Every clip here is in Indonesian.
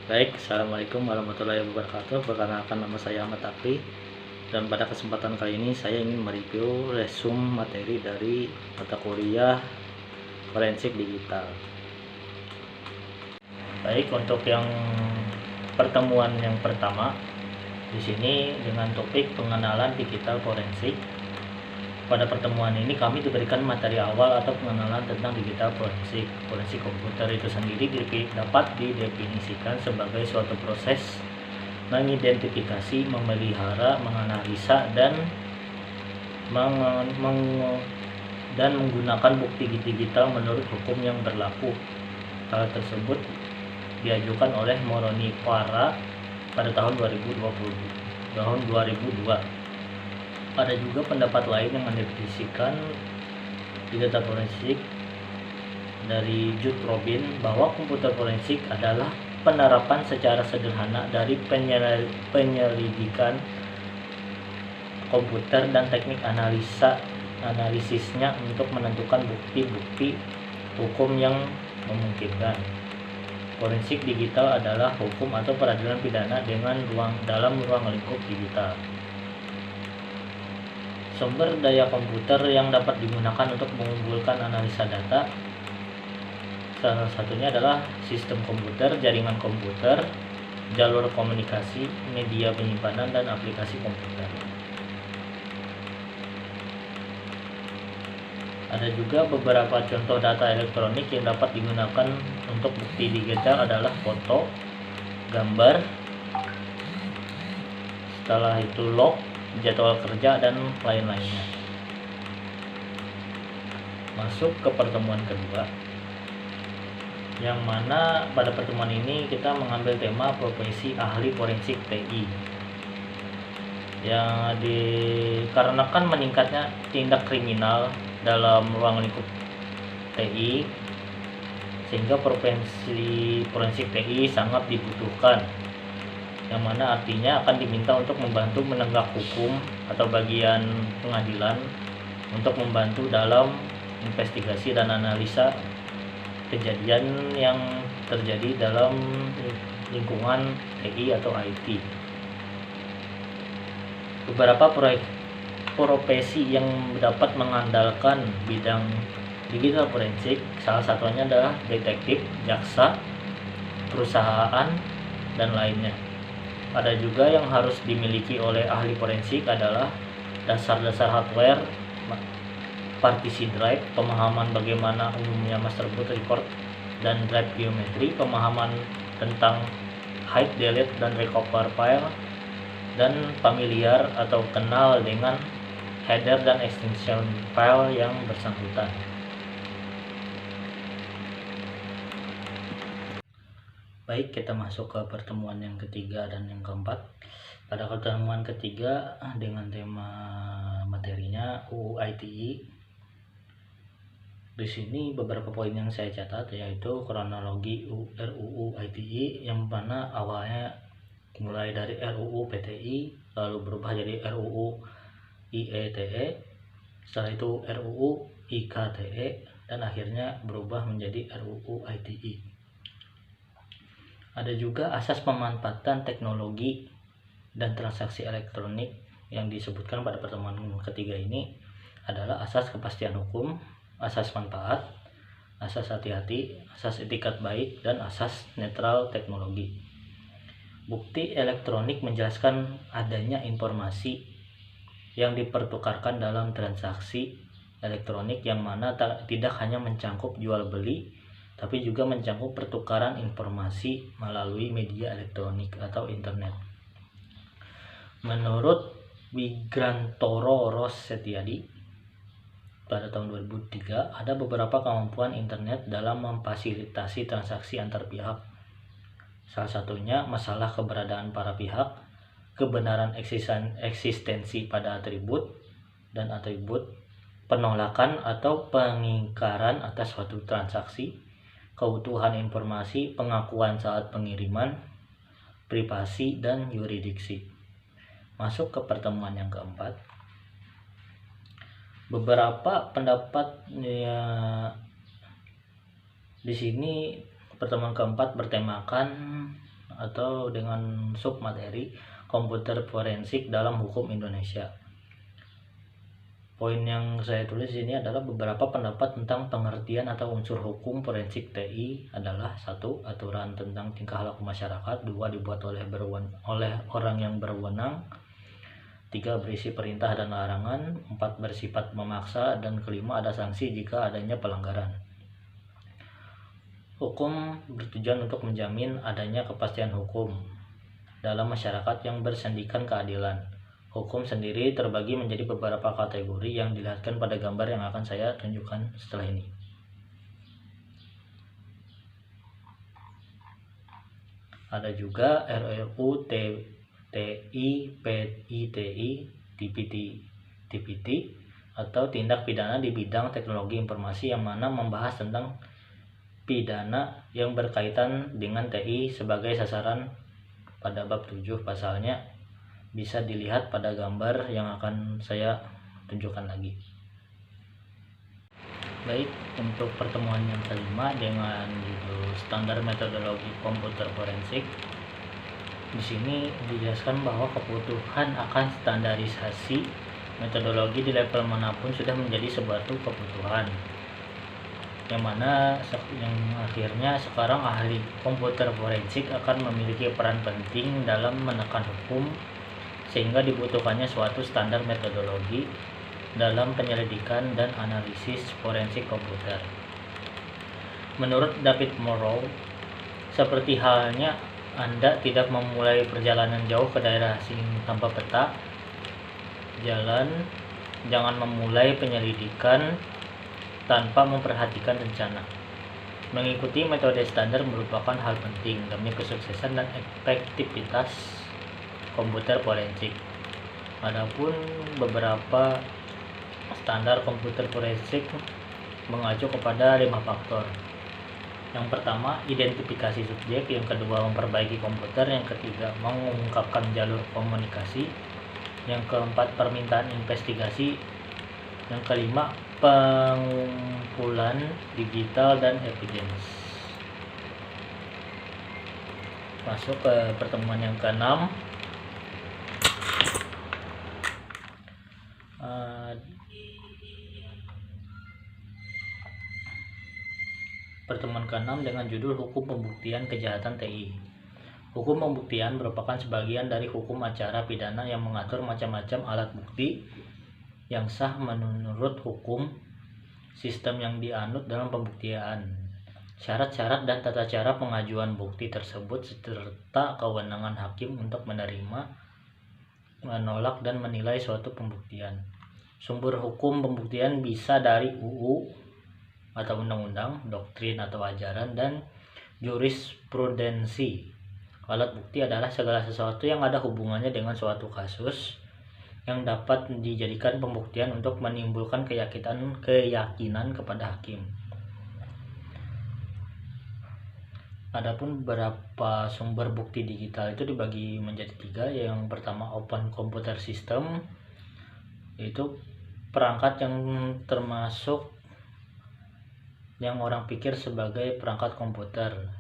Baik, Assalamualaikum warahmatullahi wabarakatuh. Perkenalkan, nama saya Ahmad Takri, dan pada kesempatan kali ini saya ingin mereview resume materi dari mata kuliah forensik digital. Baik, untuk yang pertemuan yang pertama di sini dengan topik pengenalan digital forensik. Pada pertemuan ini kami diberikan materi awal atau pengenalan tentang digital forensik. Forensik komputer itu sendiri dapat didefinisikan sebagai suatu proses mengidentifikasi, memelihara, menganalisa, dan menggunakan bukti digital menurut hukum yang berlaku. Hal tersebut diajukan oleh Moroni Farah pada tahun 2002. Ada juga pendapat lain yang mendefinisikan digital forensik dari Jude Robin bahwa komputer forensik adalah penerapan secara sederhana dari penyelidikan komputer dan teknik analisisnya untuk menentukan bukti-bukti hukum yang memungkinkan. Forensik digital adalah hukum atau peradilan pidana dalam ruang lingkup digital. Sumber daya komputer yang dapat digunakan untuk mengumpulkan analisa data salah satunya adalah sistem komputer, jaringan komputer, jalur komunikasi, media penyimpanan, dan aplikasi komputer. Ada juga beberapa contoh data elektronik yang dapat digunakan untuk bukti digital adalah foto, gambar, setelah itu log, jadwal kerja, dan lain-lainnya. Masuk ke pertemuan kedua, yang mana pada pertemuan ini kita mengambil tema profesi ahli forensik TI, yang dikarenakan meningkatnya tindak kriminal dalam ruang lingkup TI, sehingga profesi forensik TI sangat dibutuhkan, yang mana artinya akan diminta untuk membantu menegak hukum atau bagian pengadilan untuk membantu dalam investigasi dan analisa kejadian yang terjadi dalam lingkungan TI atau IT. Beberapa profesi yang dapat mengandalkan bidang digital forensik salah satunya adalah detektif, jaksa, perusahaan, dan lainnya. Ada juga yang harus dimiliki oleh ahli forensik adalah dasar-dasar hardware, partisi drive, pemahaman bagaimana umumnya master boot, record, dan drive geometri, pemahaman tentang hide, delete, dan recover file, dan familiar atau kenal dengan header dan extension file yang bersangkutan. Baik, kita masuk ke pertemuan yang ketiga dan yang keempat. Pada pertemuan ketiga dengan tema materinya UU ITE. Di sini beberapa poin yang saya catat, yaitu kronologi RUU ITE, yang mana awalnya mulai dari RUU PTI, lalu berubah jadi RUU IETE, setelah itu RUU IKTE, dan akhirnya berubah menjadi RUU ITE. Ada juga asas pemanfaatan teknologi dan transaksi elektronik yang disebutkan pada pertemuan ketiga ini adalah asas kepastian hukum, asas manfaat, asas hati-hati, asas etikat baik, dan asas netral teknologi. Bukti elektronik menjelaskan adanya informasi yang dipertukarkan dalam transaksi elektronik, yang mana tidak hanya mencangkup jual beli, tapi juga mencangkup pertukaran informasi melalui media elektronik atau internet. Menurut Wigrantoro Ros Setiadi pada tahun 2003, ada beberapa kemampuan internet dalam memfasilitasi transaksi antar pihak. Salah satunya masalah keberadaan para pihak, kebenaran eksistensi pada atribut dan atribut, penolakan atau pengingkaran atas suatu transaksi, keutuhan informasi, pengakuan saat pengiriman, privasi, dan yurisdiksi. Masuk ke pertemuan yang keempat. Beberapa pendapat di sini pertemuan keempat bertemakan atau dengan submateri komputer forensik dalam hukum Indonesia. Poin yang saya tulis ini adalah beberapa pendapat tentang pengertian atau unsur hukum forensik TI adalah: 1. Aturan tentang tingkah laku masyarakat. 2. Dibuat oleh orang yang berwenang. 3. Berisi perintah dan larangan. 4. Bersifat memaksa. Dan kelima, ada sanksi jika adanya pelanggaran. Hukum bertujuan untuk menjamin adanya kepastian hukum dalam masyarakat yang bersendikan keadilan. Hukum sendiri terbagi menjadi beberapa kategori yang dilihatkan pada gambar yang akan saya tunjukkan setelah ini. Ada juga RUU, TI, PITI, TPT, atau tindak pidana di bidang teknologi informasi, yang mana membahas tentang pidana yang berkaitan dengan TI sebagai sasaran pada bab 7 pasalnya. Bisa dilihat pada gambar yang akan saya tunjukkan lagi. Baik, untuk pertemuan yang kelima dengan judul standar metodologi komputer forensik, di sini dijelaskan bahwa kebutuhan akan standarisasi metodologi di level manapun sudah menjadi suatu kebutuhan, yang mana yang akhirnya sekarang ahli komputer forensik akan memiliki peran penting dalam menekan hukum, sehingga dibutuhkannya suatu standar metodologi dalam penyelidikan dan analisis forensik komputer. Menurut David Morrow, seperti halnya Anda tidak memulai perjalanan jauh ke daerah asing tanpa peta, jangan memulai penyelidikan tanpa memperhatikan rencana. Mengikuti metode standar merupakan hal penting demi kesuksesan dan efektivitas komputer forensik. Adapun beberapa standar komputer forensik mengacu kepada 5 faktor. Yang pertama, identifikasi subjek. Yang kedua, memperbaiki komputer. Yang ketiga, mengungkapkan jalur komunikasi. Yang keempat, permintaan investigasi. Yang kelima, pengumpulan digital dan evidence. Masuk ke pertemuan yang keenam. Pertemuan ke-6 dengan judul Hukum Pembuktian Kejahatan TI. Hukum pembuktian merupakan sebagian dari hukum acara pidana yang mengatur macam-macam alat bukti yang sah menurut hukum, sistem yang dianut dalam pembuktian, syarat-syarat dan tata cara pengajuan bukti tersebut, serta kewenangan hakim untuk menerima, menolak, dan menilai suatu pembuktian. Sumber hukum pembuktian bisa dari UU atau undang-undang, doktrin atau ajaran, dan jurisprudensi. Alat bukti adalah segala sesuatu yang ada hubungannya dengan suatu kasus yang dapat dijadikan pembuktian untuk menimbulkan keyakinan kepada hakim. Adapun beberapa sumber bukti digital itu dibagi menjadi 3. Yang pertama, open computer system, itu perangkat yang termasuk yang orang pikir sebagai perangkat komputer.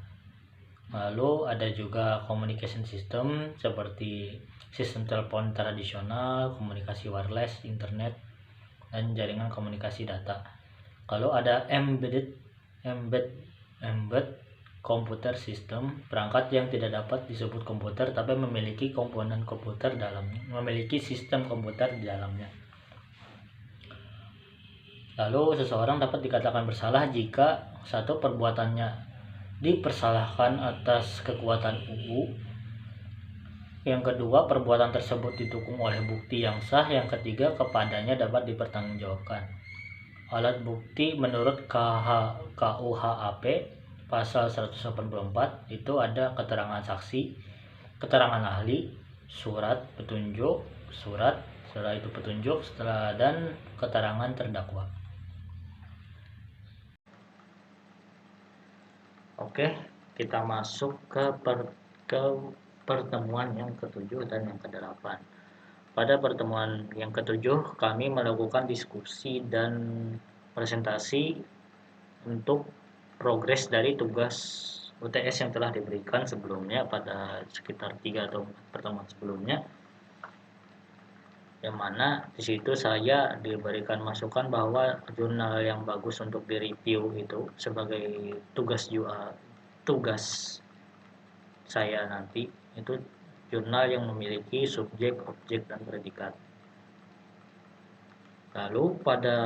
Lalu ada juga communication system seperti sistem telepon tradisional, komunikasi wireless, internet, dan jaringan komunikasi data. Kalau ada embedded computer system, perangkat yang tidak dapat disebut komputer tapi memiliki komponen komputer dalamnya, memiliki sistem komputer di dalamnya. Lalu seseorang dapat dikatakan bersalah jika 1. Perbuatannya dipersalahkan atas kekuatan UU. Yang kedua, perbuatan tersebut didukung oleh bukti yang sah. Yang ketiga, kepadanya dapat dipertanggungjawabkan. Alat bukti menurut KUHAP pasal 184 itu ada keterangan saksi, keterangan ahli, surat petunjuk, setelah itu petunjuk, dan keterangan terdakwa. Oke, kita masuk ke pertemuan yang ke-7 dan yang ke-8. Pada pertemuan yang ke-7, kami melakukan diskusi dan presentasi untuk progres dari tugas UTS yang telah diberikan sebelumnya pada sekitar 3 atau 4 pertemuan sebelumnya, yang mana di situ saya diberikan masukan bahwa jurnal yang bagus untuk direview itu sebagai tugas saya nanti itu jurnal yang memiliki subjek, objek, dan predikat. Lalu pada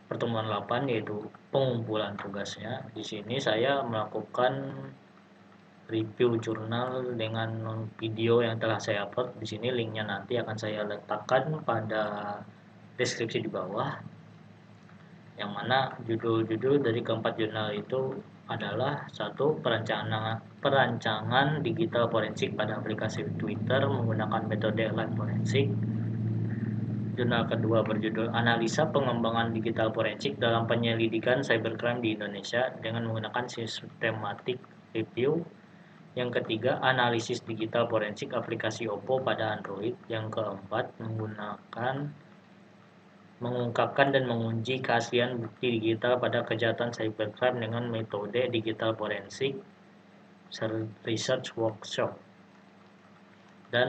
pertemuan 8 yaitu pengumpulan tugasnya, di sini saya melakukan review jurnal dengan video yang telah saya upload. Di sini linknya nanti akan saya letakkan pada deskripsi di bawah, yang mana judul-judul dari keempat jurnal itu adalah satu, perancangan digital forensik pada aplikasi Twitter menggunakan metode live forensik. Jurnal kedua berjudul Analisa Pengembangan Digital Forensik dalam Penyelidikan Cybercrime di Indonesia dengan menggunakan Systematic Review. Yang ketiga, Analisis Digital Forensik aplikasi Oppo pada Android. Yang keempat, mengungkapkan dan menguji keaslian bukti digital pada kejahatan cybercrime dengan metode digital forensik research workshop. Dan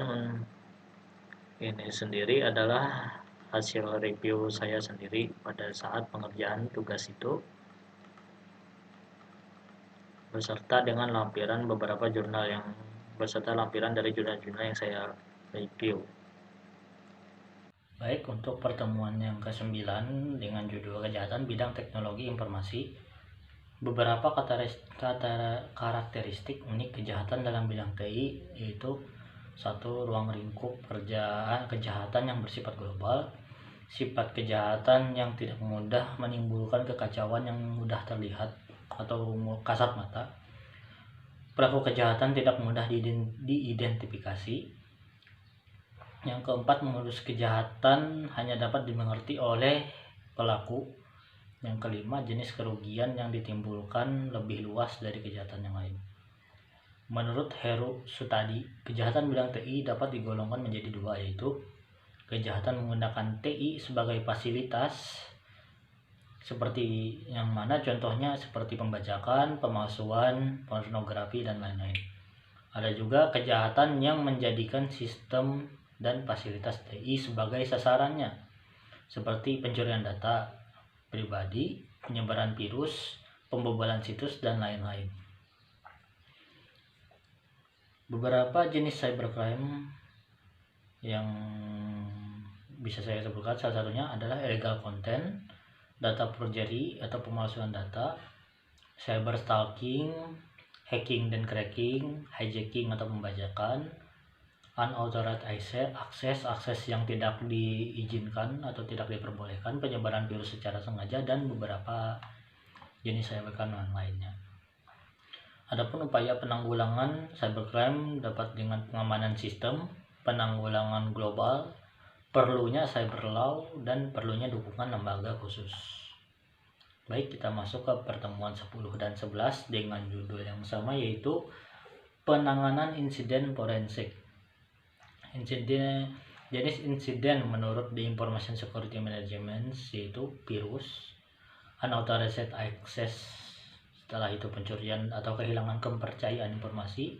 ini sendiri adalah hasil review saya sendiri pada saat pengerjaan tugas itu, beserta dengan beberapa jurnal lampiran dari jurnal-jurnal yang saya review. Baik, untuk pertemuan yang ke-9 dengan judul Kejahatan Bidang Teknologi Informasi, beberapa karakteristik unik kejahatan dalam bidang TI yaitu satu, ruang lingkup kejahatan yang bersifat global, sifat kejahatan yang tidak mudah menimbulkan kekacauan yang mudah terlihat atau kasat mata, pelaku kejahatan tidak mudah diidentifikasi. Yang keempat, modus kejahatan hanya dapat dimengerti oleh pelaku. Yang kelima, jenis kerugian yang ditimbulkan lebih luas dari kejahatan yang lain. Menurut Heru Sutadi, kejahatan bidang TI dapat digolongkan menjadi dua, yaitu kejahatan menggunakan TI sebagai fasilitas, seperti yang mana contohnya seperti pembajakan, pemalsuan, pornografi, dan lain-lain. Ada juga kejahatan yang menjadikan sistem dan fasilitas TI sebagai sasarannya, seperti pencurian data pribadi, penyebaran virus, pembobolan situs, dan lain-lain. Beberapa jenis cybercrime yang bisa saya sebutkan salah satunya adalah illegal content, data forgery atau pemalsuan data, cyber stalking, hacking dan cracking, hijacking atau pembajakan, unauthorized akses yang tidak diizinkan atau tidak diperbolehkan, penyebaran virus secara sengaja, dan beberapa jenis cybercrime lainnya. Adapun upaya penanggulangan cybercrime dapat dengan pengamanan sistem, penanggulangan global, perlunya cyber law, dan perlunya dukungan lembaga khusus. Baik, kita masuk ke pertemuan 10 dan 11 dengan judul yang sama, yaitu penanganan insiden forensik. Jenis insiden menurut The Information Security Management yaitu virus, unauthorized access, setelah itu pencurian atau kehilangan kepercayaan informasi,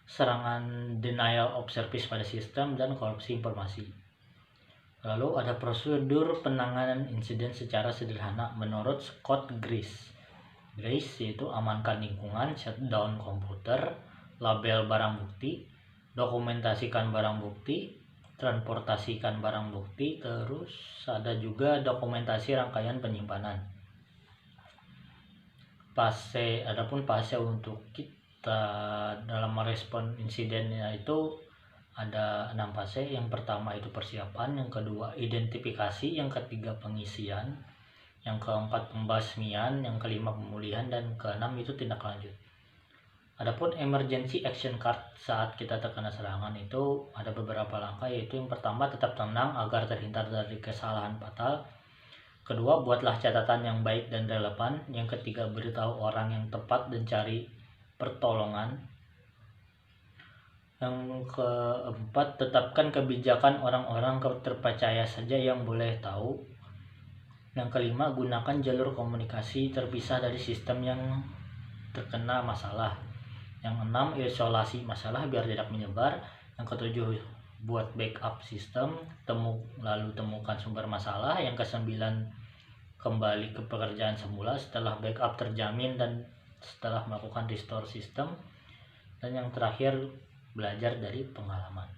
serangan denial of service pada sistem, dan korupsi informasi. Lalu ada prosedur penanganan insiden secara sederhana menurut Scott Grice. Grice yaitu amankan lingkungan, shutdown komputer, label barang bukti, dokumentasikan barang bukti, transportasikan barang bukti, terus ada juga dokumentasi rangkaian penyimpanan. Adapun fase untuk kita dalam merespon insidennya itu ada 6 fase. Yang pertama itu persiapan, yang kedua identifikasi, yang ketiga pengisian, yang keempat pembasmian, yang kelima pemulihan, dan keenam itu tindak lanjut. Adapun emergency action card saat kita terkena serangan itu ada beberapa langkah, yaitu yang pertama tetap tenang agar terhindar dari kesalahan fatal. Kedua, buatlah catatan yang baik dan relevan. Yang ketiga, beritahu orang yang tepat dan cari pertolongan. Yang keempat, tetapkan kebijakan orang-orang terpercaya saja yang boleh tahu. Yang kelima, gunakan jalur komunikasi terpisah dari sistem yang terkena masalah. Yang 6, isolasi masalah biar tidak menyebar. Yang ke-7, buat backup sistem, lalu temukan sumber masalah. Yang ke-9, kembali ke pekerjaan semula setelah backup terjamin dan setelah melakukan restore sistem. Dan yang terakhir, belajar dari pengalaman.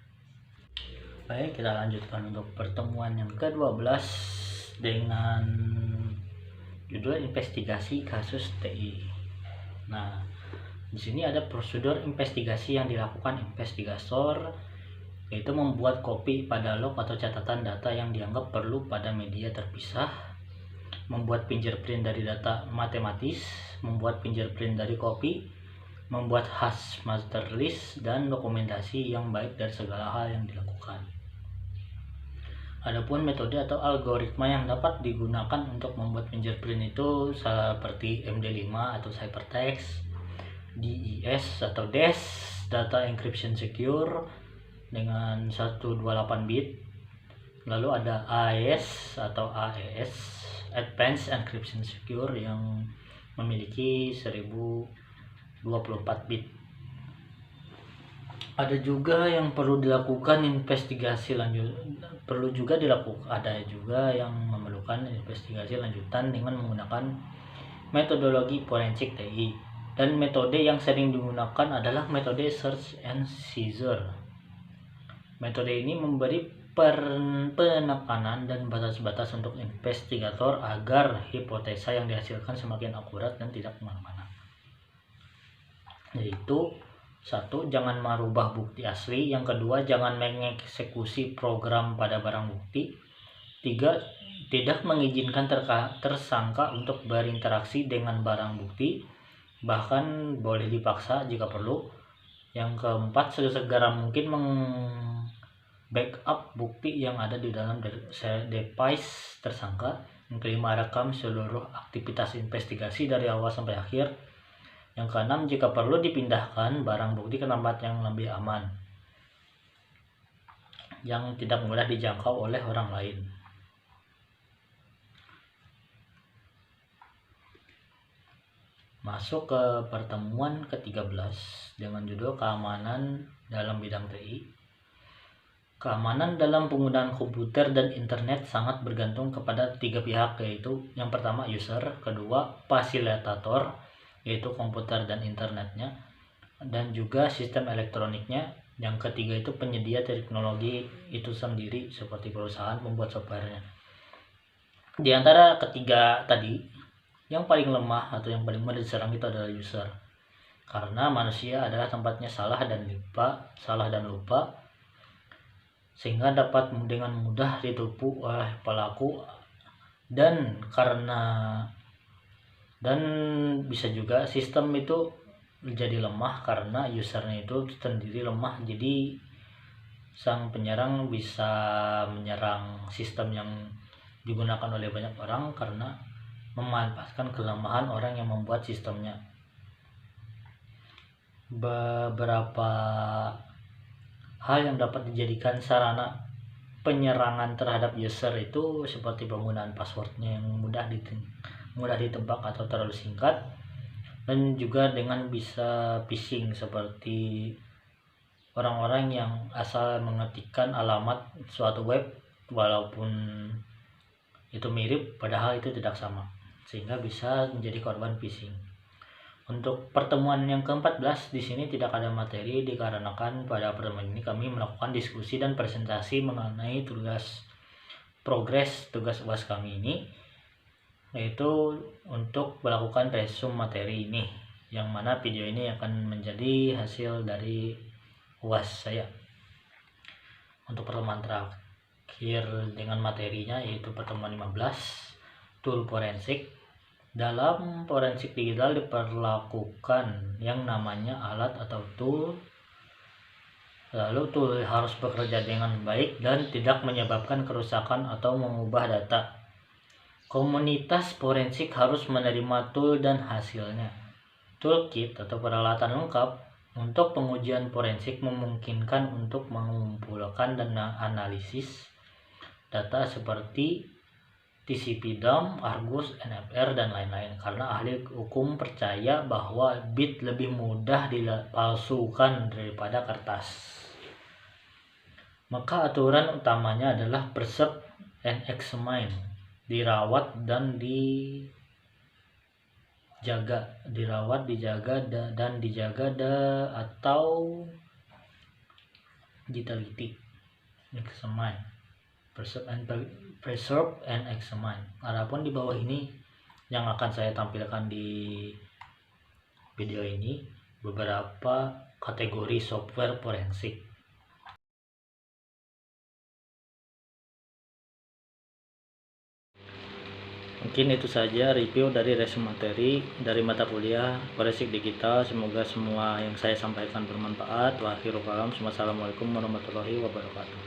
Baik, kita lanjutkan untuk pertemuan yang ke-12 dengan judul investigasi kasus TI. Nah, di sini ada prosedur investigasi yang dilakukan investigator, yaitu membuat kopi pada log atau catatan data yang dianggap perlu pada media terpisah, membuat fingerprint dari data matematis, membuat fingerprint dari kopi, membuat hash master list, dan dokumentasi yang baik dari segala hal yang dilakukan. Adapun metode atau algoritma yang dapat digunakan untuk membuat fingerprint itu seperti MD5 atau Ciphertext, DES atau DES, Data Encryption Secure dengan 128 bit. Lalu ada AES atau AES, Advanced Encryption Secure, yang memiliki 1024 bit. Ada juga yang perlu dilakukan investigasi lanjut, ada juga yang memerlukan investigasi lanjutan dengan menggunakan metodologi forensik TI. Dan metode yang sering digunakan adalah metode search and seizure. Metode ini memberi penekanan dan batas-batas untuk investigator agar hipotesa yang dihasilkan semakin akurat dan tidak kemana-mana. Yaitu 1. Jangan merubah bukti asli. Yang kedua, jangan mengeksekusi program pada barang bukti. 3. Tidak mengizinkan tersangka untuk berinteraksi dengan barang bukti, bahkan boleh dipaksa jika perlu. Yang keempat, sesegera mungkin backup bukti yang ada di dalam device tersangka. Yang kelima, rekam seluruh aktivitas investigasi dari awal sampai akhir. Yang keenam, jika perlu dipindahkan barang bukti ke tempat yang lebih aman, yang tidak mudah dijangkau oleh orang lain. Masuk ke pertemuan ke-13 dengan judul keamanan dalam bidang TI. Keamanan dalam penggunaan komputer dan internet sangat bergantung kepada 3 pihak, yaitu yang pertama user, kedua fasilitator, yaitu komputer dan internetnya, dan juga sistem elektroniknya. Yang ketiga itu penyedia teknologi itu sendiri seperti perusahaan pembuat softwarenya. Di antara ketiga tadi, yang paling lemah atau yang paling mudah diserang itu adalah user, karena manusia adalah tempatnya salah dan lupa, sehingga dapat dengan mudah ditipu oleh pelaku, dan bisa juga sistem itu menjadi lemah karena usernya itu sendiri lemah. Jadi sang penyerang bisa menyerang sistem yang digunakan oleh banyak orang karena memanfaatkan kelemahan orang yang membuat sistemnya. Beberapa hal yang dapat dijadikan sarana penyerangan terhadap user itu seperti penggunaan passwordnya yang mudah ditebak atau terlalu singkat, dan juga dengan bisa phishing seperti orang-orang yang asal mengetikkan alamat suatu web walaupun itu mirip padahal itu tidak sama, sehingga bisa menjadi korban phishing. Untuk pertemuan yang ke-14 di sini tidak ada materi dikarenakan pada pertemuan ini kami melakukan diskusi dan presentasi mengenai tugas UAS kami ini, yaitu untuk melakukan resume materi ini, yang mana video ini akan menjadi hasil dari UAS saya. Untuk pertemuan terakhir dengan materinya yaitu pertemuan 15, tool forensik. Dalam forensik digital diperlakukan yang namanya alat atau tool. Lalu tool harus bekerja dengan baik dan tidak menyebabkan kerusakan atau mengubah data. Komunitas forensik harus menerima tool dan hasilnya. Toolkit atau peralatan lengkap untuk pengujian forensik memungkinkan untuk mengumpulkan dan analisis data seperti TCP/DOM, Argus, NFR, dan lain-lain. Karena ahli hukum percaya bahwa bit lebih mudah dipalsukan daripada kertas. Maka aturan utamanya adalah preserve and examine, dijaga, atau diteliti. Examine, preserve and examine. Adapun di bawah ini yang akan saya tampilkan di video ini beberapa kategori software forensik. Mungkin itu saja review dari resume materi dari mata kuliah Forensik Digital. Semoga semua yang saya sampaikan bermanfaat. Wassalamualaikum warahmatullahi wabarakatuh.